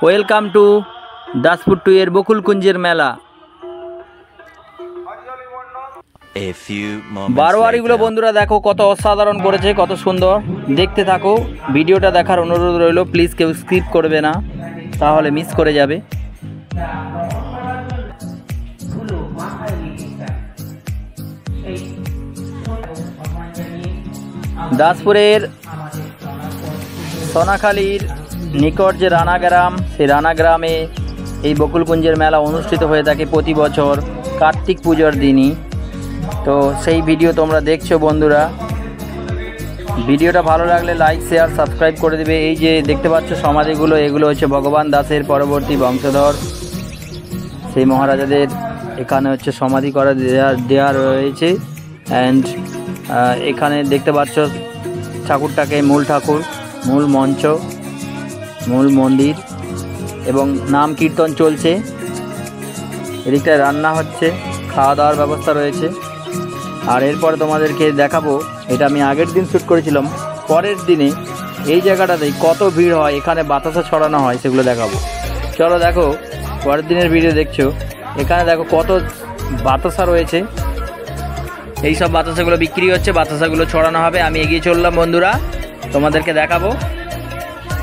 Welcome to Daspur 2 এর বকুলকুঞ্জের মেলা। বারোয়ারিগুলো বন্ধুরা দেখো কত অসাধারণ করেছে, কত সুন্দর। দেখতে থাকো, ভিডিওটা দেখার অনুরোধ রইল। প্লিজ কেউ স্কিপ করবে না, তাহলে মিস করে যাবে। দাসপুরের সোনাখালীর নিকট যে রানাগ্রাম, সেই রানাগ্রামে এই বকুলকুঞ্জের মেলা অনুষ্ঠিত হয়ে থাকে প্রতি বছর কার্তিক পুজোর দিনই। তো সেই ভিডিও তোমরা দেখছো বন্ধুরা। ভিডিওটা ভালো লাগলে লাইক, শেয়ার, সাবস্ক্রাইব করে দেবে। এই যে দেখতে পাচ্ছ সমাধিগুলো, এগুলো হচ্ছে ভগবান দাসের পরবর্তী বংশধর, সেই মহারাজাদের এখানে হচ্ছে সমাধি করা দেওয়া রয়েছে। অ্যান্ড এখানে দেখতে পাচ্ছ ঠাকুরটাকে মূল ঠাকুর, মূল মঞ্চ, মূল মন্দির এবং নাম কীর্তন চলছে। এদিকটায় রান্না হচ্ছে, খাওয়া দাওয়ার ব্যবস্থা রয়েছে। আর এরপরে তোমাদেরকে দেখাবো, এটা আমি আগের দিন শ্যুট করেছিলাম, পরের দিনে এই জায়গাটাতেই কত ভিড় হয়, এখানে বাতাসা ছড়ানো হয়, সেগুলো দেখাবো। চলো দেখো, পরের দিনের ভিডিও দেখছো। এখানে দেখো কত বাতাসা রয়েছে, এই সব বাতাসাগুলো বিক্রি হচ্ছে, বাতাসাগুলো ছড়ানো হবে। আমি এগিয়ে চললাম বন্ধুরা, তোমাদেরকে দেখাবো।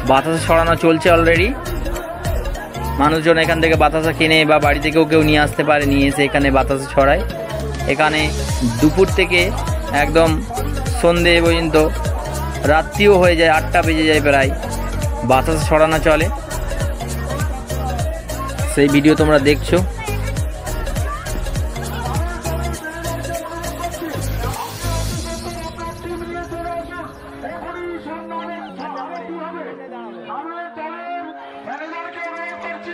বাতাসা ছড়ানো চলছে অলরেডি। মানুষজন এখান থেকে বাতাসা কিনে বা বাড়ি থেকেও কেউ নিয়ে আসতে পারে, নিয়ে এসে এখানে বাতাসা ছড়ায়। এখানে দুপুর থেকে একদম সন্ধে পর্যন্ত, রাত্রিও হয়ে যায়, 8টা বেজে যায় প্রায়, বাতাসা ছড়ানো চলে। সেই ভিডিও তোমরা দেখছো।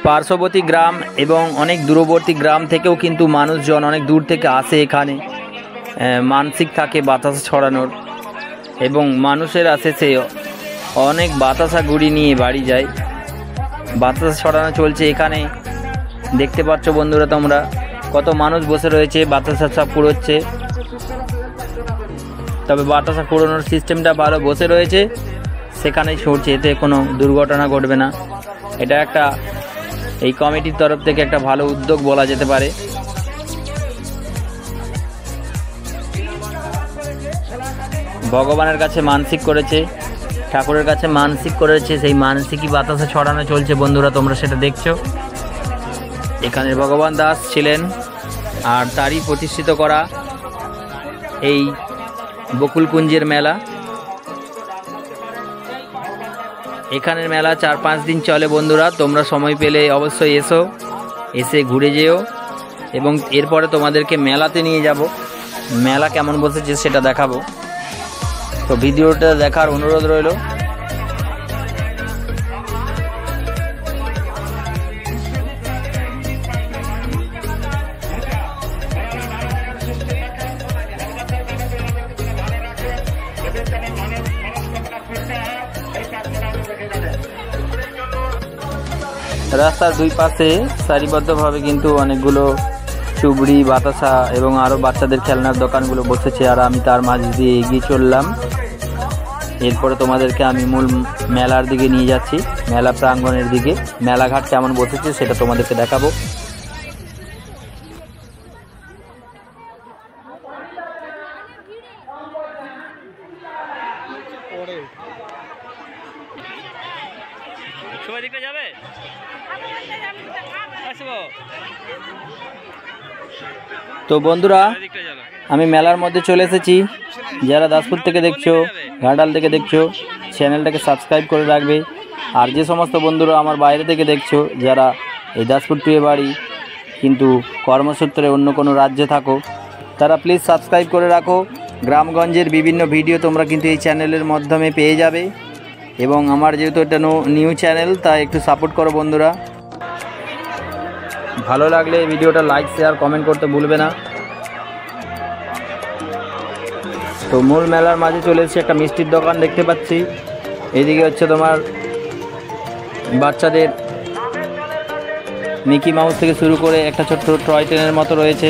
পার্শ্ববর্তী গ্রাম এবং অনেক দূরবর্তী গ্রাম থেকেও কিন্তু মানুষজন অনেক দূর থেকে আসে এখানে, মানসিক থাকে বাতাসা ছড়ানোর, এবং মানুষের আসে সে অনেক বাতাসা গুড়ি নিয়ে বাড়ি যায়। বাতাসা ছড়ানো চলছে এখানে, দেখতে পাচ্ছ বন্ধুরা তোমরা কত মানুষ বসে রয়েছে, বাতাসা সব কুড়োচ্ছে। তবে বাতাসা কুড়োনোর সিস্টেমটা ভালো, বসে রয়েছে সেখানেই ছড়ছে, এতে কোনো দুর্ঘটনা ঘটবে না। এটা একটা এই কমিটির তরফ থেকে একটা ভালো উদ্যোগ বলা যেতে পারে। ভগবানের কাছে মানসিক করেছে, ঠাকুরের কাছে মানসিক করেছে, সেই মানসিকই বাতাসা ছড়ানো চলছে বন্ধুরা, তোমরা সেটা দেখছো। এখানে ভগবান দাস ছিলেন, আর তারই প্রতিষ্ঠিত করা এই বকুলকুঞ্জের মেলা। এখানের মেলা 4-5 দিন চলে বন্ধুরা, তোমরা সময় পেলে অবশ্যই এসে ঘুরে যেও। এবং এরপরে তোমাদেরকে মেলাতে নিয়ে যাব, মেলা কেমন বসেছে সেটা দেখাবো। তো ভিডিওটা দেখার অনুরোধ রইল। রাস্তার দুই পাশে সারিবদ্ধভাবে কিন্তু অনেকগুলো চুবড়ি, বাতাসা এবং আরও বাচ্চাদের খেলনার দোকানগুলো বসেছে, আর আমি তার মাঝ দিয়ে এগিয়ে চললাম। এরপরে তোমাদেরকে আমি মূল মেলার দিকে নিয়ে যাচ্ছি, মেলা প্রাঙ্গণের দিকে। মেলাঘাট কেমন বসেছে সেটা তোমাদেরকে দেখাবো। তো বন্ধুরা, আমি মেলার মধ্যে চলে এসেছি। যারা দাসপুর থেকে দেখছো, ঘাটাল থেকে দেখছো, চ্যানেলটাকে সাবস্ক্রাইব করে রাখবে। আর যে সমস্ত বন্ধুরা আমার বাইরে থেকে দেখছো, যারা এই দাসপুর 2 বাড়ি কিন্তু কর্মসূত্রে অন্য কোনো রাজ্যে থাকো, তারা প্লিজ সাবস্ক্রাইব করে রাখো। গ্রামগঞ্জের বিভিন্ন ভিডিও তোমরা কিন্তু এই চ্যানেলের মাধ্যমে পেয়ে যাবে। এবং আমার যেহেতু এটা নিউ চ্যানেল, তাই একটু সাপোর্ট করো বন্ধুরা। ভালো লাগলে এই ভিডিওটা লাইক, শেয়ার, কমেন্ট করতে ভুলবে না। তো মূল মেলার মাঝে চলে এসেছে, একটা মিষ্টির দোকান দেখতে পাচ্ছি। এইদিকে হচ্ছে তোমার বাচ্চাদের মিকি মাউস থেকে শুরু করে একটা ছোট্ট টয় ট্রেনের মতো রয়েছে।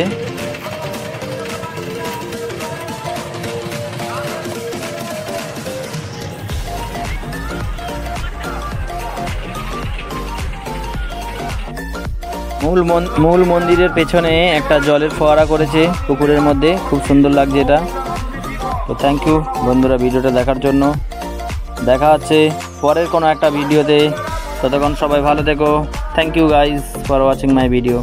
মূল মন্দিরের পেছনে একটা জলের ফোয়ারা করেছে পুকুরের মধ্যে, খুব সুন্দর লাগছে এটা। তো থ্যাংক ইউ বন্ধুরা ভিডিওটা দেখার জন্য। দেখা হচ্ছে পরের কোনো একটা ভিডিওতে, ততক্ষণ সবাই ভালো থেকো। Thank you guys for watching my video.